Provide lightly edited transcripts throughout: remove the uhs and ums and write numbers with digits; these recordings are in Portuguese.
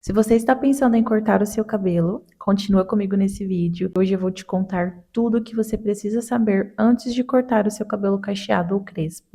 Se você está pensando em cortar o seu cabelo, continua comigo nesse vídeo. Hoje eu vou te contar tudo o que você precisa saber antes de cortar o seu cabelo cacheado ou crespo.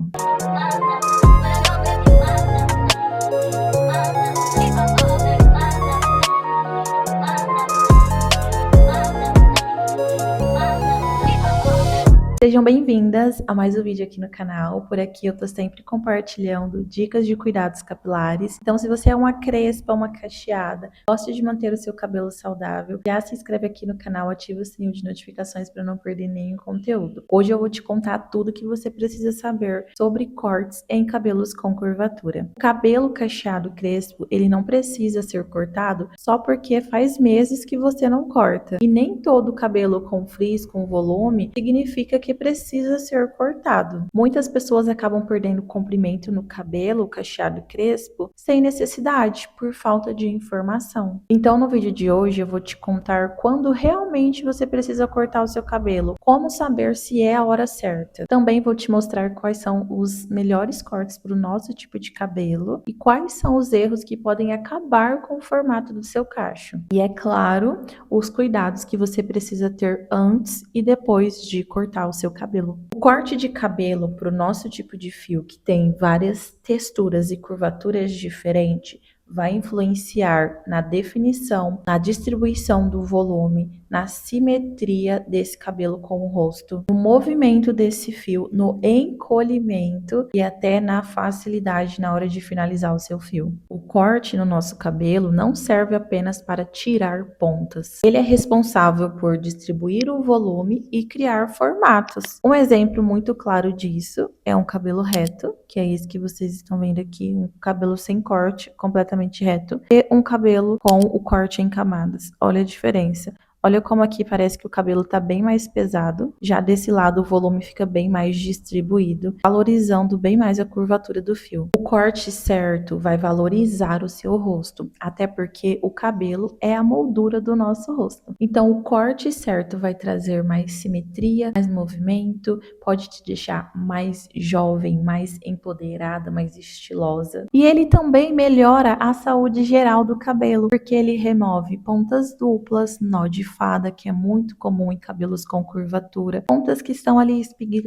Sejam bem-vindas a mais um vídeo aqui no canal. Por aqui eu tô sempre compartilhando dicas de cuidados capilares. Então, se você é uma crespa, uma cacheada, gosta de manter o seu cabelo saudável, já se inscreve aqui no canal, ativa o sininho de notificações para não perder nenhum conteúdo. Hoje eu vou te contar tudo que você precisa saber sobre cortes em cabelos com curvatura. O cabelo cacheado crespo, ele não precisa ser cortado só porque faz meses que você não corta. E nem todo cabelo com frizz, com volume, significa que precisa ser cortado. Muitas pessoas acabam perdendo comprimento no cabelo cacheado crespo sem necessidade, por falta de informação. Então, no vídeo de hoje eu vou te contar quando realmente você precisa cortar o seu cabelo, como saber se é a hora certa. Também vou te mostrar quais são os melhores cortes para o nosso tipo de cabelo e quais são os erros que podem acabar com o formato do seu cacho. E é claro, os cuidados que você precisa ter antes e depois de cortar o seu cabelo. O corte de cabelo para o nosso tipo de fio, que tem várias texturas e curvaturas diferentes, vai influenciar na definição, na distribuição do volume, na simetria desse cabelo com o rosto, no movimento desse fio, no encolhimento e até na facilidade na hora de finalizar o seu fio. O corte no nosso cabelo não serve apenas para tirar pontas. Ele é responsável por distribuir o volume e criar formatos. Um exemplo muito claro disso é um cabelo reto, que é esse que vocês estão vendo aqui, um cabelo sem corte, completamente reto, e um cabelo com o corte em camadas. Olha a diferença. Olha como aqui parece que o cabelo tá bem mais pesado, já desse lado o volume fica bem mais distribuído, valorizando bem mais a curvatura do fio. O corte certo vai valorizar o seu rosto, até porque o cabelo é a moldura do nosso rosto. Então o corte certo vai trazer mais simetria, mais movimento, pode te deixar mais jovem, mais empoderada, mais estilosa. E ele também melhora a saúde geral do cabelo, porque ele remove pontas duplas, nó de fada, que é muito comum em cabelos com curvatura, pontas que estão ali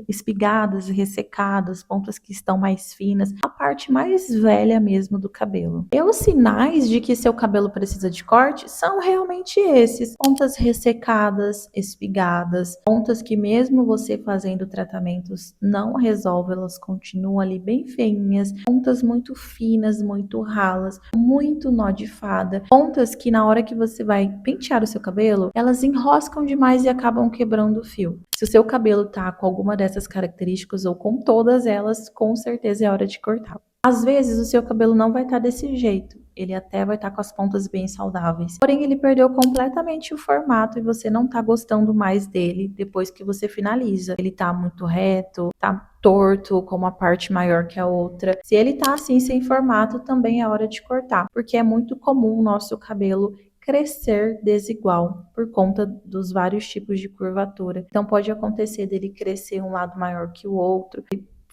espigadas, ressecadas, pontas que estão mais finas, a parte mais velha mesmo do cabelo. E os sinais de que seu cabelo precisa de corte são realmente esses: pontas ressecadas, espigadas, pontas que mesmo você fazendo tratamentos não resolve, elas continuam ali bem feinhas, pontas muito finas, muito ralas, muito nó de fada, pontas que na hora que você vai pentear o seu cabelo, elas enroscam demais e acabam quebrando o fio. Se o seu cabelo tá com alguma dessas características ou com todas elas, com certeza é hora de cortar. Às vezes o seu cabelo não vai estar desse jeito, ele até vai estar com as pontas bem saudáveis, porém ele perdeu completamente o formato e você não tá gostando mais dele depois que você finaliza. Ele tá muito reto, tá torto, com uma parte maior que a outra. Se ele tá assim sem formato, também é hora de cortar, porque é muito comum o nosso cabelo crescer desigual por conta dos vários tipos de curvatura. Então pode acontecer dele crescer um lado maior que o outro,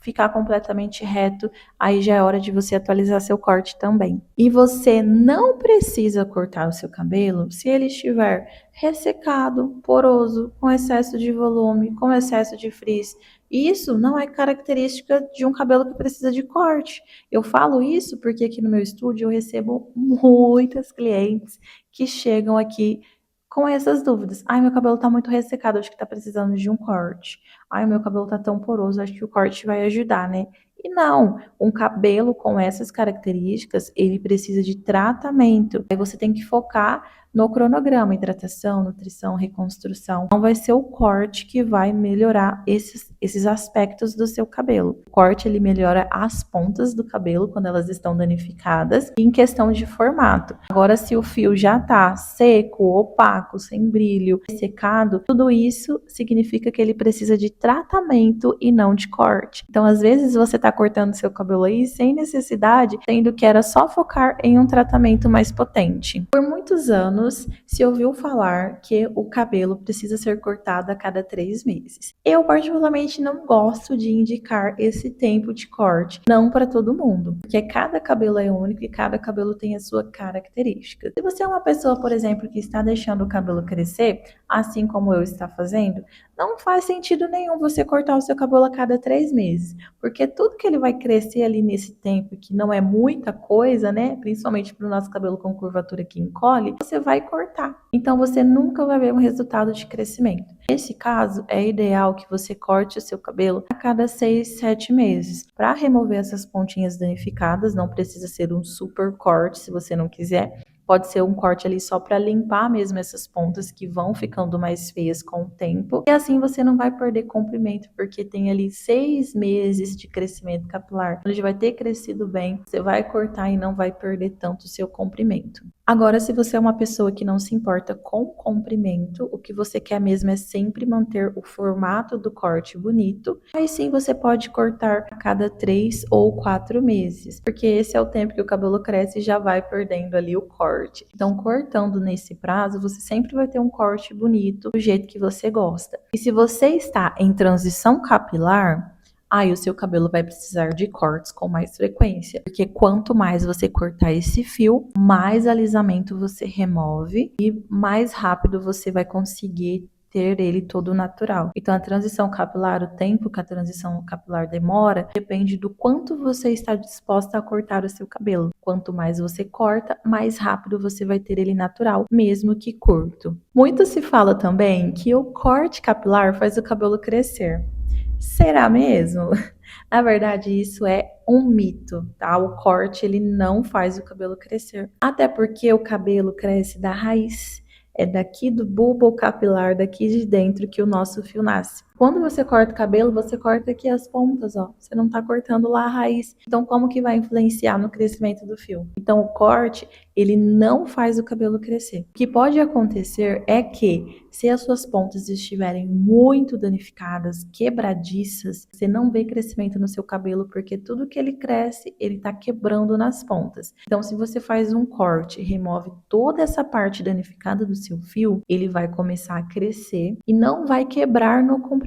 ficar completamente reto, aí já é hora de você atualizar seu corte também. E você não precisa cortar o seu cabelo se ele estiver ressecado, poroso, com excesso de volume, com excesso de frizz. Isso não é característica de um cabelo que precisa de corte. Eu falo isso porque aqui no meu estúdio eu recebo muitas clientes que chegam aqui com essas dúvidas. Ai, meu cabelo tá muito ressecado, acho que tá precisando de um corte. Ai, meu cabelo tá tão poroso, acho que o corte vai ajudar, né? E não, um cabelo com essas características, ele precisa de tratamento. Aí você tem que focar no cronograma, hidratação, nutrição, reconstrução. Não vai ser o corte que vai melhorar esses aspectos do seu cabelo. O corte, ele melhora as pontas do cabelo quando elas estão danificadas e em questão de formato. Agora, se o fio já tá seco, opaco, sem brilho, secado, tudo isso significa que ele precisa de tratamento e não de corte. Então, às vezes, você tá cortando seu cabelo aí sem necessidade, sendo que era só focar em um tratamento mais potente. Por muitos anos, se ouviu falar que o cabelo precisa ser cortado a cada 3 meses. Eu particularmente particularmente não gosto de indicar esse tempo de corte, não para todo mundo, porque cada cabelo é único e cada cabelo tem a sua característica. Se você é uma pessoa, por exemplo, que está deixando o cabelo crescer, assim como eu está fazendo, não faz sentido nenhum você cortar o seu cabelo a cada 3 meses, porque tudo que ele vai crescer ali nesse tempo, que não é muita coisa, né? Principalmente para o nosso cabelo com curvatura que encolhe, você vai cortar. Então você nunca vai ver um resultado de crescimento. Nesse caso, é ideal que você corte o seu cabelo a cada 6, 7 meses. Para remover essas pontinhas danificadas, não precisa ser um super corte se você não quiser. Pode ser um corte ali só para limpar mesmo essas pontas que vão ficando mais feias com o tempo. E assim você não vai perder comprimento, porque tem ali 6 meses de crescimento capilar, onde vai ter crescido bem, você vai cortar e não vai perder tanto o seu comprimento. Agora, se você é uma pessoa que não se importa com o comprimento, o que você quer mesmo é sempre manter o formato do corte bonito, aí sim você pode cortar a cada 3 ou 4 meses, porque esse é o tempo que o cabelo cresce e já vai perdendo ali o corte. Então, cortando nesse prazo, você sempre vai ter um corte bonito, do jeito que você gosta. E se você está em transição capilar, aí o seu cabelo vai precisar de cortes com mais frequência, porque quanto mais você cortar esse fio, mais alisamento você remove e mais rápido você vai conseguir ter ele todo natural. Então a transição capilar, o tempo que a transição capilar demora, depende do quanto você está disposta a cortar o seu cabelo. Quanto mais você corta, mais rápido você vai ter ele natural, mesmo que curto. Muito se fala também que o corte capilar faz o cabelo crescer. Será mesmo? Na verdade, isso é um mito, tá? O corte, ele não faz o cabelo crescer. Até porque o cabelo cresce da raiz. É daqui do bulbo capilar, daqui de dentro, que o nosso fio nasce. Quando você corta o cabelo, você corta aqui as pontas, ó. Você não tá cortando lá a raiz. Então, como que vai influenciar no crescimento do fio? Então, o corte, ele não faz o cabelo crescer. O que pode acontecer é que, se as suas pontas estiverem muito danificadas, quebradiças, você não vê crescimento no seu cabelo, porque tudo que ele cresce, ele tá quebrando nas pontas. Então, se você faz um corte e remove toda essa parte danificada do seu fio, ele vai começar a crescer e não vai quebrar no comprimento.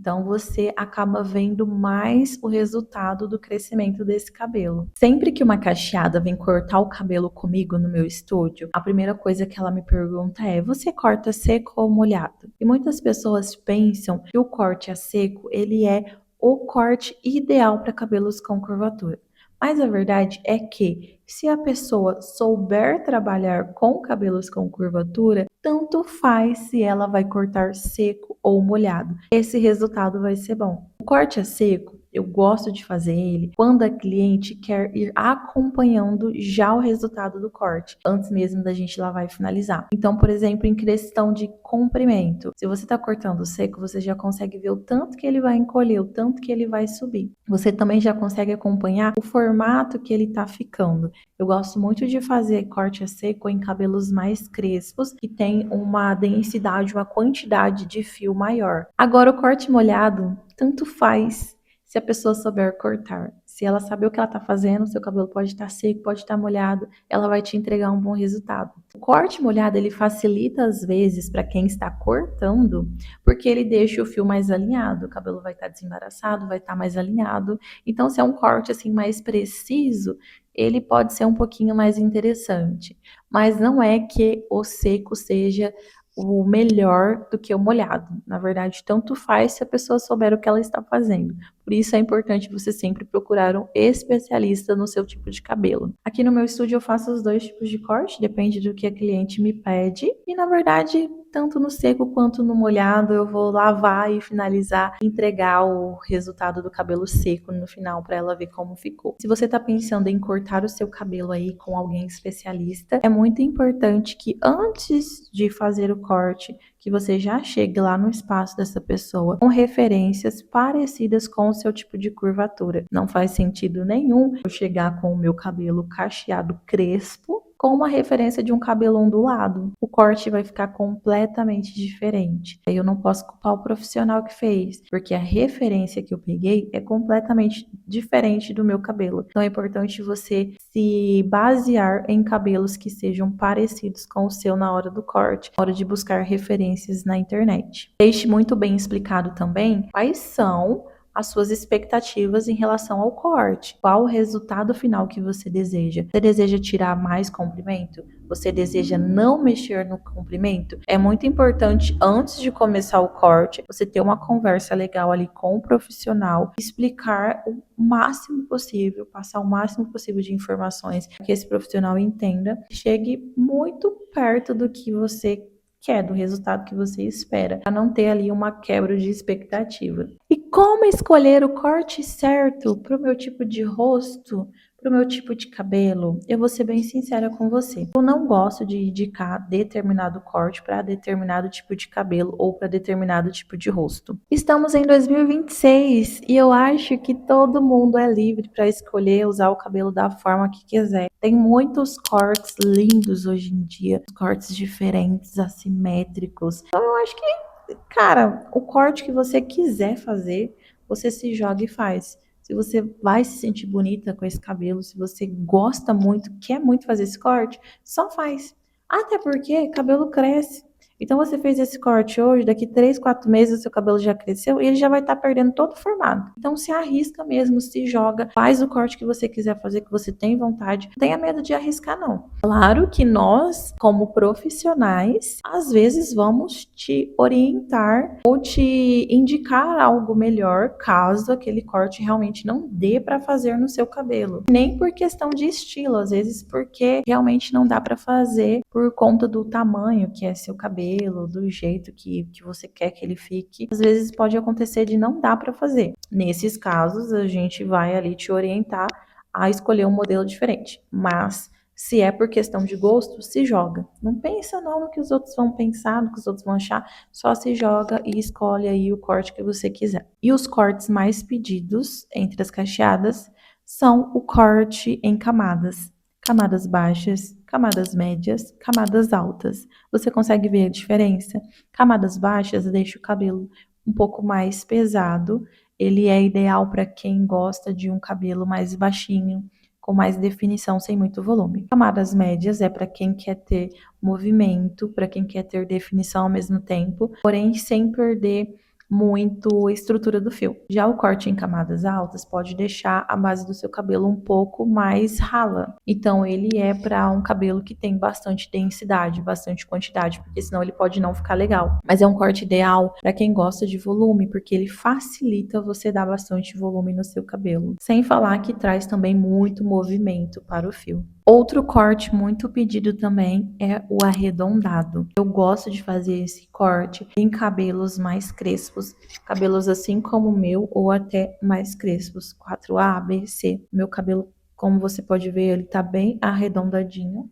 Então você acaba vendo mais o resultado do crescimento desse cabelo. Sempre que uma cacheada vem cortar o cabelo comigo no meu estúdio, a primeira coisa que ela me pergunta é: você corta seco ou molhado? E muitas pessoas pensam que o corte a seco, ele é o corte ideal para cabelos com curvatura. Mas a verdade é que, se a pessoa souber trabalhar com cabelos com curvatura, tanto faz se ela vai cortar seco ou molhado. Esse resultado vai ser bom. O corte a seco, eu gosto de fazer ele quando a cliente quer ir acompanhando já o resultado do corte, antes mesmo da gente lavar e finalizar. Então, por exemplo, em questão de comprimento, se você está cortando seco, você já consegue ver o tanto que ele vai encolher, o tanto que ele vai subir. Você também já consegue acompanhar o formato que ele está ficando. Eu gosto muito de fazer corte a seco em cabelos mais crespos, que tem uma densidade, uma quantidade de fio maior. Agora, o corte molhado, tanto faz se a pessoa souber cortar. Se ela saber o que ela está fazendo, seu cabelo pode estar seco, pode estar molhado, ela vai te entregar um bom resultado. O corte molhado, ele facilita às vezes para quem está cortando, porque ele deixa o fio mais alinhado, o cabelo vai estar desembaraçado, vai estar mais alinhado. Então, se é um corte assim mais preciso, ele pode ser um pouquinho mais interessante. Mas não é que o seco seja o melhor do que o molhado. Na verdade, tanto faz se a pessoa souber o que ela está fazendo. Por isso é importante você sempre procurar um especialista no seu tipo de cabelo. Aqui no meu estúdio eu faço os dois tipos de corte, depende do que a cliente me pede. E na verdade, tanto no seco quanto no molhado, eu vou lavar e finalizar, entregar o resultado do cabelo seco no final para ela ver como ficou. Se você está pensando em cortar o seu cabelo aí com alguém especialista, é muito importante que antes de fazer o corte, que você já chegue lá no espaço dessa pessoa com referências parecidas com o seu tipo de curvatura. Não faz sentido nenhum eu chegar com o meu cabelo cacheado crespo com uma referência de um cabelo ondulado. O corte vai ficar completamente diferente. Eu não posso culpar o profissional que fez, porque a referência que eu peguei é completamente diferente do meu cabelo. Então é importante você se basear em cabelos que sejam parecidos com o seu na hora do corte, na hora de buscar referências na internet. Deixe muito bem explicado também quais são as suas expectativas em relação ao corte. Qual o resultado final que você deseja? Você deseja tirar mais comprimento? Você deseja não mexer no comprimento? É muito importante, antes de começar o corte, você ter uma conversa legal ali com o profissional, explicar o máximo possível, passar o máximo possível de informações para que esse profissional entenda, chegue muito perto do que você quer, do resultado que você espera, para não ter ali uma quebra de expectativa. E como escolher o corte certo para o meu tipo de rosto, para o meu tipo de cabelo? Eu vou ser bem sincera com você. Eu não gosto de indicar determinado corte para determinado tipo de cabelo ou para determinado tipo de rosto. Estamos em 2026 e eu acho que todo mundo é livre para escolher usar o cabelo da forma que quiser. Tem muitos cortes lindos hoje em dia, cortes diferentes, assimétricos. Então eu acho que, cara, o corte que você quiser fazer, você se joga e faz. Se você vai se sentir bonita com esse cabelo, se você gosta muito, quer muito fazer esse corte, só faz. Até porque cabelo cresce. Então você fez esse corte hoje, daqui 3, 4 meses o seu cabelo já cresceu e ele já vai estar perdendo todo o formato. Então se arrisca mesmo, se joga, faz o corte que você quiser fazer, que você tem vontade. Não tenha medo de arriscar, não. Claro que nós, como profissionais, às vezes vamos te orientar ou te indicar algo melhor caso aquele corte realmente não dê para fazer no seu cabelo. Nem por questão de estilo, às vezes porque realmente não dá para fazer por conta do tamanho que é seu cabelo, do jeito que você quer que ele fique. Às vezes pode acontecer de não dar para fazer. Nesses casos, a gente vai ali te orientar a escolher um modelo diferente. Mas se é por questão de gosto, se joga. Não pensa não no que os outros vão pensar, no que os outros vão achar, só se joga e escolhe aí o corte que você quiser. E os cortes mais pedidos entre as cacheadas são o corte em camadas. Camadas baixas, camadas médias, camadas altas. Você consegue ver a diferença? Camadas baixas deixa o cabelo um pouco mais pesado. Ele é ideal para quem gosta de um cabelo mais baixinho, com mais definição, sem muito volume. Camadas médias é para quem quer ter movimento, para quem quer ter definição ao mesmo tempo, porém sem perder muito a estrutura do fio. Já o corte em camadas altas pode deixar a base do seu cabelo um pouco mais rala. Então ele é para um cabelo que tem bastante densidade, bastante quantidade, porque senão ele pode não ficar legal. Mas é um corte ideal para quem gosta de volume, porque ele facilita você dar bastante volume no seu cabelo. Sem falar que traz também muito movimento para o fio. Outro corte muito pedido também é o arredondado. Eu gosto de fazer esse corte em cabelos mais crespos, cabelos assim como o meu ou até mais crespos, 4A, B, C. Meu cabelo, como você pode ver, ele tá bem arredondadinho.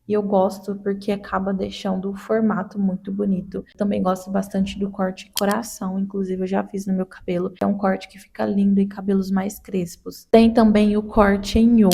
E eu gosto porque acaba deixando o formato muito bonito. Também gosto bastante do corte coração, inclusive eu já fiz no meu cabelo. É um corte que fica lindo em cabelos mais crespos. Tem também o corte em U,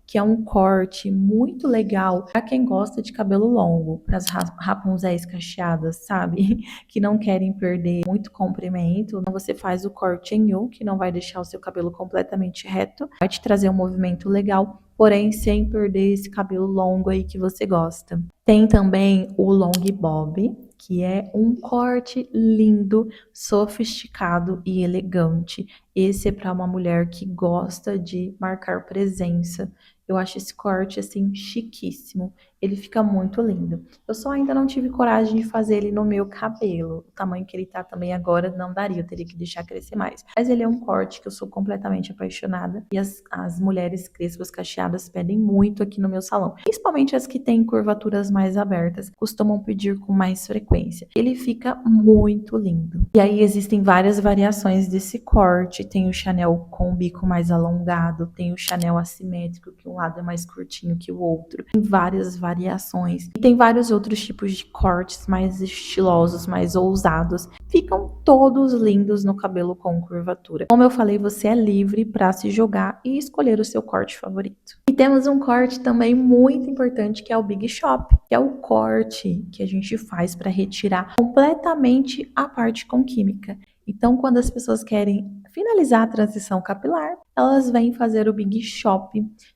que é um corte muito legal para quem gosta de cabelo longo, para as Rapunzéis cacheadas, sabe? Que não querem perder muito comprimento. Então você faz o corte em U, que não vai deixar o seu cabelo completamente reto, vai te trazer um movimento legal, porém sem perder esse cabelo longo aí que você gosta. Tem também o long bob, que é um corte lindo, sofisticado e elegante. Esse é para uma mulher que gosta de marcar presença. Eu acho esse corte assim chiquíssimo. Ele fica muito lindo. Eu só ainda não tive coragem de fazer ele no meu cabelo. O tamanho que ele tá também agora não daria, eu teria que deixar crescer mais. Mas ele é um corte que eu sou completamente apaixonada. E as mulheres crespas cacheadas pedem muito aqui no meu salão. Principalmente as que têm curvaturas mais abertas, costumam pedir com mais frequência. Ele fica muito lindo. E aí existem várias variações desse corte. Tem o Chanel com o bico mais alongado, tem o Chanel assimétrico, que um lado é mais curtinho que o outro. Tem várias variações variações. E tem vários outros tipos de cortes mais estilosos, mais ousados. Ficam todos lindos no cabelo com curvatura. Como eu falei, você é livre para se jogar e escolher o seu corte favorito. E temos um corte também muito importante que é o Big Chop, que é o corte que a gente faz para retirar completamente a parte com química. Então, quando as pessoas querem finalizar a transição capilar, elas vêm fazer o Big Chop,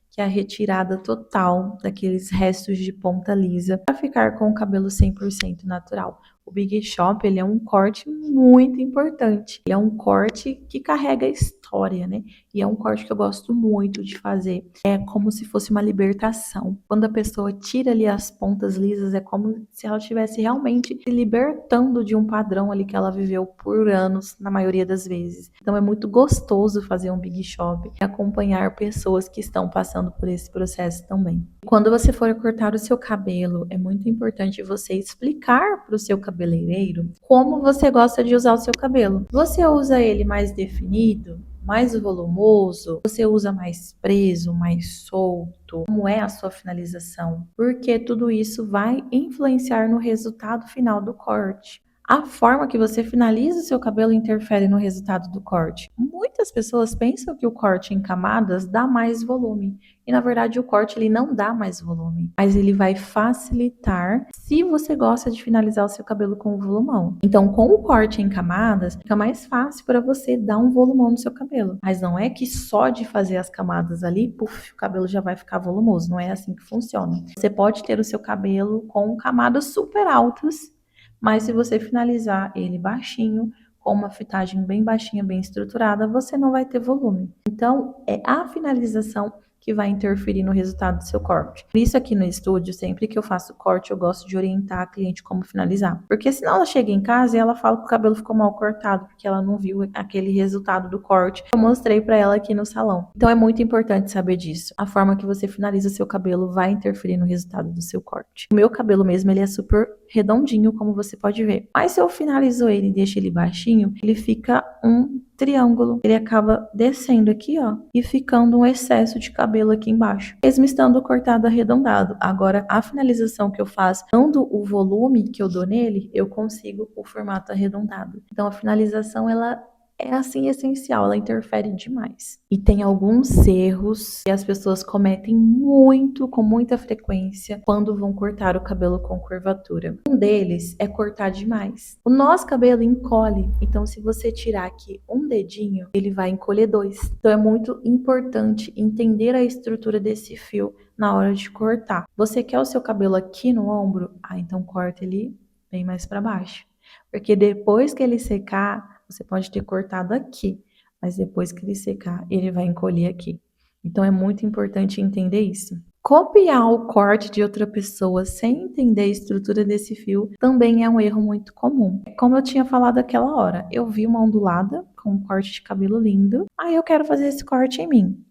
que é a retirada total daqueles restos de ponta lisa, para ficar com o cabelo 100% natural. O Big Chop, ele é um corte muito importante. Ele é um corte que carrega história, né? E é um corte que eu gosto muito de fazer. É como se fosse uma libertação. Quando a pessoa tira ali as pontas lisas, é como se ela estivesse realmente se libertando de um padrão ali que ela viveu por anos, na maioria das vezes. Então é muito gostoso fazer um Big Chop e acompanhar pessoas que estão passando por esse processo também. Quando você for cortar o seu cabelo, é muito importante você explicar para o seu cabeleireiro como você gosta de usar o seu cabelo. Você usa ele mais definido, mais volumoso? Você usa mais preso, mais solto? Como é a sua finalização? Porque tudo isso vai influenciar no resultado final do corte. A forma que você finaliza o seu cabelo interfere no resultado do corte. Muitas pessoas pensam que o corte em camadas dá mais volume. E na verdade o corte ele não dá mais volume, mas ele vai facilitar se você gosta de finalizar o seu cabelo com volumão. Então, com o corte em camadas, fica mais fácil para você dar um volumão no seu cabelo. Mas não é que só de fazer as camadas ali, puf, o cabelo já vai ficar volumoso. Não é assim que funciona. Você pode ter o seu cabelo com camadas super altas, mas se você finalizar ele baixinho, com uma fitagem bem baixinha, bem estruturada, você não vai ter volume. Então, é a finalização que vai interferir no resultado do seu corte. Por isso aqui no estúdio, sempre que eu faço corte, eu gosto de orientar a cliente como finalizar. Porque senão ela chega em casa e ela fala que o cabelo ficou mal cortado, porque ela não viu aquele resultado do corte que eu mostrei para ela aqui no salão. Então é muito importante saber disso. A forma que você finaliza o seu cabelo vai interferir no resultado do seu corte. O meu cabelo mesmo, ele é super redondinho, como você pode ver. Mas se eu finalizo ele e deixo ele baixinho, ele fica um triângulo. Ele acaba descendo aqui, ó, e ficando um excesso de cabelo aqui embaixo, mesmo estando cortado arredondado. Agora, a finalização que eu faço, dando o volume que eu dou nele, eu consigo o formato arredondado. Então, a finalização, ela é assim essencial, ela interfere demais. E tem alguns erros que as pessoas cometem muito, com muita frequência, quando vão cortar o cabelo com curvatura. Um deles é cortar demais. O nosso cabelo encolhe, então se você tirar aqui um dedinho, ele vai encolher dois. Então é muito importante entender a estrutura desse fio na hora de cortar. Você quer o seu cabelo aqui no ombro? Ah, então corta ele bem mais para baixo. Porque depois que ele secar, você pode ter cortado aqui, mas depois que ele secar, ele vai encolher aqui. Então é muito importante entender isso. Copiar o corte de outra pessoa sem entender a estrutura desse fio também é um erro muito comum. Como eu tinha falado aquela hora, eu vi uma ondulada com um corte de cabelo lindo, aí eu quero fazer esse corte em mim.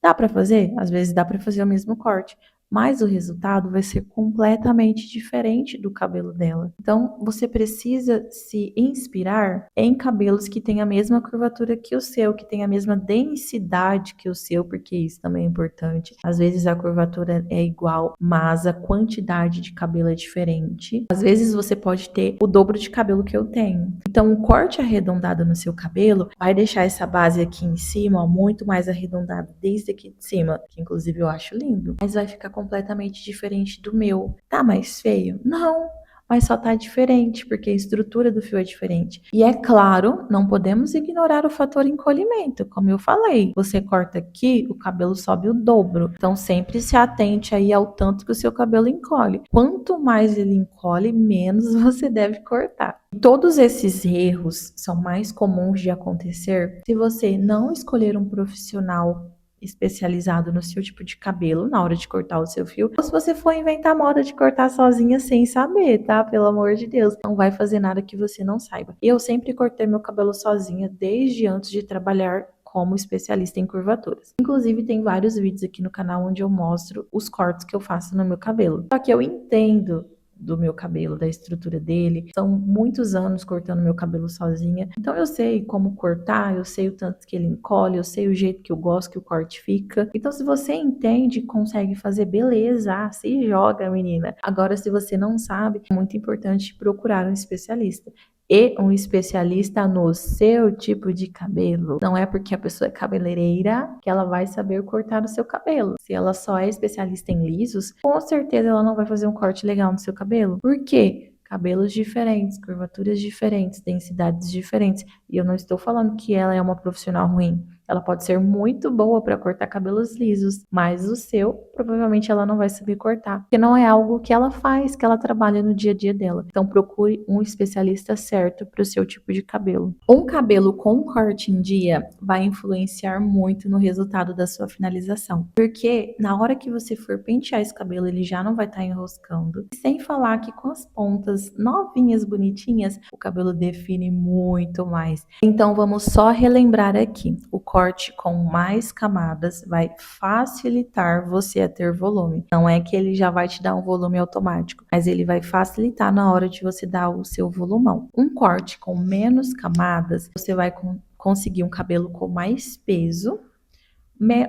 Dá para fazer? Às vezes dá para fazer o mesmo corte, mas o resultado vai ser completamente diferente do cabelo dela. Então, você precisa se inspirar em cabelos que têm a mesma curvatura que o seu, que têm a mesma densidade que o seu, porque isso também é importante. Às vezes a curvatura é igual, mas a quantidade de cabelo é diferente. Às vezes você pode ter o dobro de cabelo que eu tenho. Então, um corte arredondado no seu cabelo vai deixar essa base aqui em cima, ó, muito mais arredondada desde aqui de cima, que inclusive eu acho lindo, mas vai ficar completamente diferente do meu. Tá mais feio? Não, mas só tá diferente, porque a estrutura do fio é diferente. E é claro, não podemos ignorar o fator encolhimento, como eu falei. Você corta aqui, o cabelo sobe o dobro. Então sempre se atente aí ao tanto que o seu cabelo encolhe. Quanto mais ele encolhe, menos você deve cortar. Todos esses erros são mais comuns de acontecer se você não escolher um profissional especializado no seu tipo de cabelo na hora de cortar o seu fio, ou se você for inventar moda de cortar sozinha sem saber, tá? Pelo amor de Deus, não vai fazer nada que você não saiba. Eu sempre cortei meu cabelo sozinha desde antes de trabalhar como especialista em curvaturas. Inclusive, tem vários vídeos aqui no canal onde eu mostro os cortes que eu faço no meu cabelo. Só que eu entendo do meu cabelo, da estrutura dele. São muitos anos cortando meu cabelo sozinha. Então eu sei como cortar, eu sei o tanto que ele encolhe, eu sei o jeito que eu gosto que o corte fica. Então se você entende e consegue fazer, beleza, se joga, menina. Agora se você não sabe, é muito importante procurar um especialista. E um especialista no seu tipo de cabelo. Não é porque a pessoa é cabeleireira que ela vai saber cortar o seu cabelo. Se ela só é especialista em lisos, com certeza ela não vai fazer um corte legal no seu cabelo. Por quê? Cabelos diferentes, curvaturas diferentes, densidades diferentes. E eu não estou falando que ela é uma profissional ruim. Ela pode ser muito boa para cortar cabelos lisos, mas o seu, provavelmente ela não vai saber cortar, porque não é algo que ela faz, que ela trabalha no dia a dia dela. Então procure um especialista certo para o seu tipo de cabelo. Um cabelo com corte em dia vai influenciar muito no resultado da sua finalização, porque na hora que você for pentear esse cabelo, ele já não vai estar enroscando. Sem falar que com as pontas novinhas, bonitinhas, o cabelo define muito mais. Então vamos só relembrar aqui. O corte com mais camadas vai facilitar você a ter volume. Não é que ele já vai te dar um volume automático, mas ele vai facilitar na hora de você dar o seu volumão. Um corte com menos camadas, você vai conseguir um cabelo com mais peso,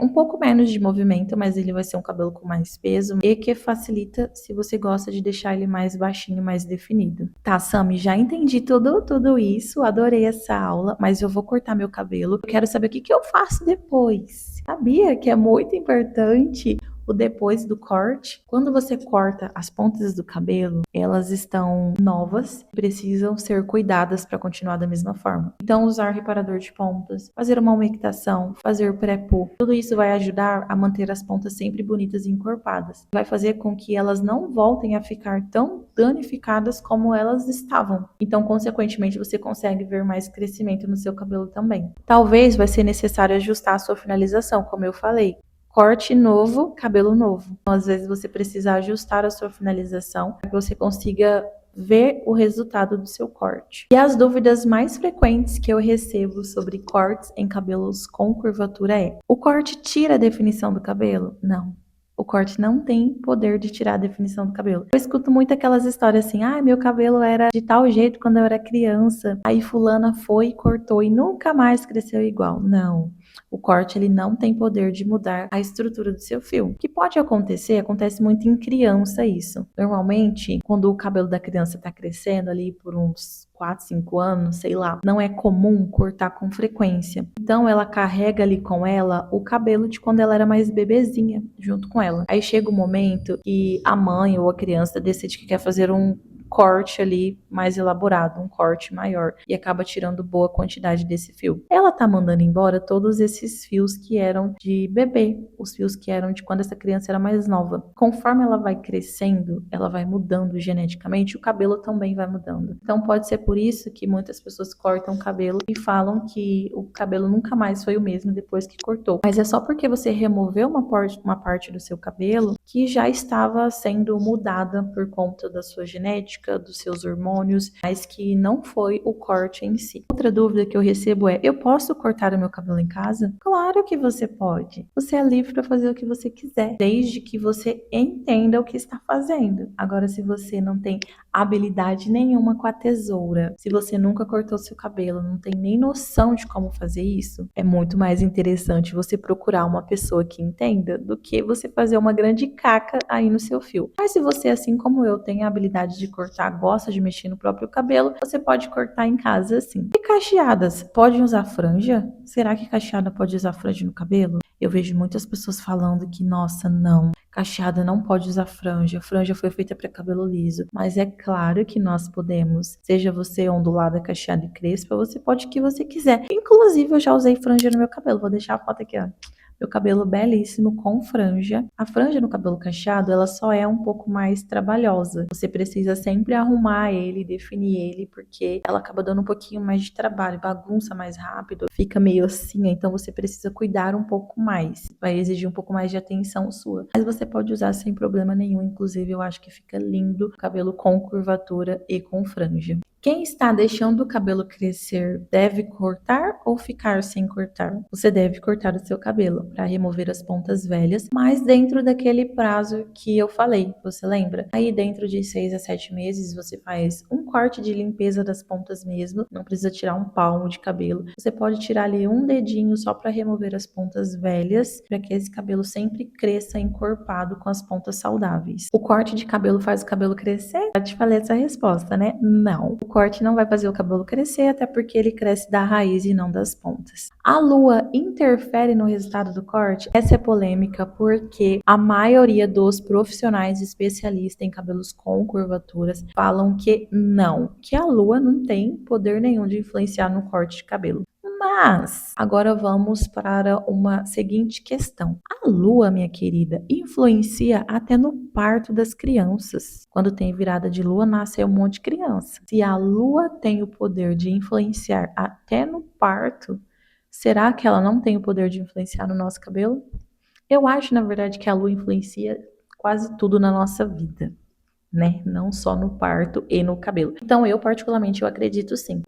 um pouco menos de movimento, mas ele vai ser um cabelo com mais peso e que facilita se você gosta de deixar ele mais baixinho, mais definido. Tá, Sami, já entendi tudo isso, adorei essa aula, mas eu vou cortar meu cabelo. Eu quero saber o que eu faço depois. Sabia que é muito importante o depois do corte? Quando você corta as pontas do cabelo, elas estão novas, precisam ser cuidadas para continuar da mesma forma. Então, usar reparador de pontas, fazer uma umectação, fazer pré-poo, tudo isso vai ajudar a manter as pontas sempre bonitas e encorpadas. Vai fazer com que elas não voltem a ficar tão danificadas como elas estavam. Então, consequentemente, você consegue ver mais crescimento no seu cabelo também. Talvez vai ser necessário ajustar a sua finalização, como eu falei. Corte novo, cabelo novo. Então, às vezes você precisa ajustar a sua finalização para que você consiga ver o resultado do seu corte. E as dúvidas mais frequentes que eu recebo sobre cortes em cabelos com curvatura é: o corte tira a definição do cabelo? Não. O corte não tem poder de tirar a definição do cabelo. Eu escuto muito aquelas histórias assim: ah, meu cabelo era de tal jeito quando eu era criança, aí fulana foi, cortou e nunca mais cresceu igual. Não. O corte ele não tem poder de mudar a estrutura do seu fio. O que pode acontecer, acontece muito em criança isso. Normalmente, quando o cabelo da criança está crescendo ali por uns 4, 5 anos, sei lá, não é comum cortar com frequência. Então ela carrega ali com ela o cabelo de quando ela era mais bebezinha, junto com ela. Aí chega o momento que a mãe ou a criança decide que quer fazer um corte ali mais elaborado, um corte maior, e acaba tirando boa quantidade desse fio. Ela tá mandando embora todos esses fios que eram de bebê, os fios que eram de quando essa criança era mais nova. Conforme ela vai crescendo, ela vai mudando geneticamente, o cabelo também vai mudando. Então pode ser por isso que muitas pessoas cortam o cabelo e falam que o cabelo nunca mais foi o mesmo depois que cortou. Mas é só porque você removeu uma parte do seu cabelo que já estava sendo mudada por conta da sua genética, dos seus hormônios, mas que não foi o corte em si. Outra dúvida que eu recebo é: eu posso cortar o meu cabelo em casa? Claro que você pode. Você é livre para fazer o que você quiser, desde que você entenda o que está fazendo. Agora, se você não tem habilidade nenhuma com a tesoura, se você nunca cortou seu cabelo, não tem nem noção de como fazer isso, é muito mais interessante você procurar uma pessoa que entenda do que você fazer uma grande caca aí no seu fio. Mas se você, assim como eu, tem a habilidade de cortar, gosta de mexer no próprio cabelo, você pode cortar em casa assim. E cacheadas, podem usar franja? Será que cacheada pode usar franja no cabelo? Eu vejo muitas pessoas falando que, nossa, não, cacheada não pode usar franja, franja foi feita para cabelo liso. Mas é claro que nós podemos. Seja você ondulada, cacheada e crespa, você pode o que você quiser. Inclusive, eu já usei franja no meu cabelo. Vou deixar a foto aqui, ó. Meu cabelo belíssimo com franja. A franja no cabelo cacheado, ela só é um pouco mais trabalhosa. Você precisa sempre arrumar ele, definir ele, porque ela acaba dando um pouquinho mais de trabalho, bagunça mais rápido, fica meio assim, então você precisa cuidar um pouco mais. Vai exigir um pouco mais de atenção sua. Mas você pode usar sem problema nenhum, inclusive eu acho que fica lindo, cabelo com curvatura e com franja. Quem está deixando o cabelo crescer deve cortar ou ficar sem cortar? Você deve cortar o seu cabelo para remover as pontas velhas, mas dentro daquele prazo que eu falei, você lembra? Aí dentro de 6 a 7 meses você faz um corte de limpeza das pontas mesmo, não precisa tirar um palmo de cabelo. Você pode tirar ali um dedinho só para remover as pontas velhas, para que esse cabelo sempre cresça encorpado com as pontas saudáveis. O corte de cabelo faz o cabelo crescer? Já te falei essa resposta, né? Não. O corte não vai fazer o cabelo crescer, até porque ele cresce da raiz e não das pontas. A lua interfere no resultado do corte? Essa é polêmica porque a maioria dos profissionais especialistas em cabelos com curvaturas falam que não, que a lua não tem poder nenhum de influenciar no corte de cabelo. Mas agora vamos para uma seguinte questão. A lua, minha querida, influencia até no parto das crianças. Quando tem virada de lua, nasce um monte de criança. Se a lua tem o poder de influenciar até no parto, será que ela não tem o poder de influenciar no nosso cabelo? Eu acho, na verdade, que a lua influencia quase tudo na nossa vida, né? Não só no parto e no cabelo. Então, eu particularmente eu acredito sim.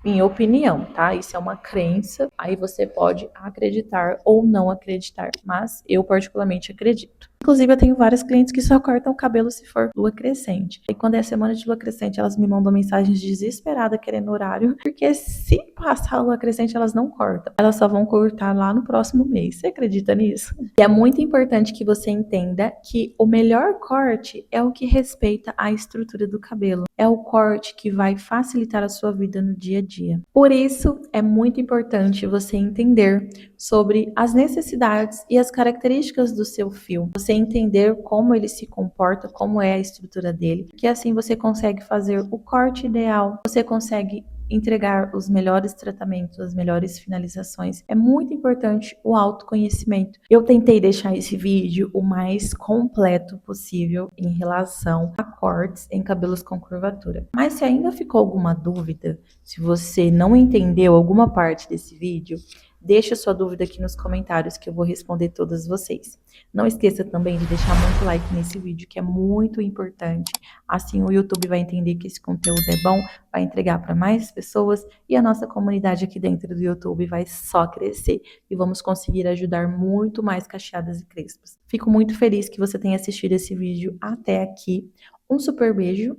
Minha opinião, tá? Isso é uma crença, aí você pode acreditar ou não acreditar, mas eu particularmente acredito. Inclusive, eu tenho várias clientes que só cortam o cabelo se for lua crescente. E quando é semana de lua crescente, elas me mandam mensagens desesperadas querendo horário, porque se passar a lua crescente, elas não cortam. Elas só vão cortar lá no próximo mês. Você acredita nisso? E é muito importante que você entenda que o melhor corte é o que respeita a estrutura do cabelo. É o corte que vai facilitar a sua vida no dia a dia. Por isso, é muito importante você entender sobre as necessidades e as características do seu fio. Você entender como ele se comporta, como é a estrutura dele, que assim você consegue fazer o corte ideal, você consegue entregar os melhores tratamentos, as melhores finalizações. É muito importante o autoconhecimento. Eu tentei deixar esse vídeo o mais completo possível em relação a cortes em cabelos com curvatura. Mas se ainda ficou alguma dúvida, se você não entendeu alguma parte desse vídeo, deixa sua dúvida aqui nos comentários que eu vou responder todas vocês. Não esqueça também de deixar muito like nesse vídeo, que é muito importante. Assim o YouTube vai entender que esse conteúdo é bom, vai entregar para mais pessoas e a nossa comunidade aqui dentro do YouTube vai só crescer e vamos conseguir ajudar muito mais cacheadas e crespas. Fico muito feliz que você tenha assistido esse vídeo até aqui. Um super beijo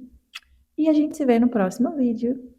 e a gente se vê no próximo vídeo.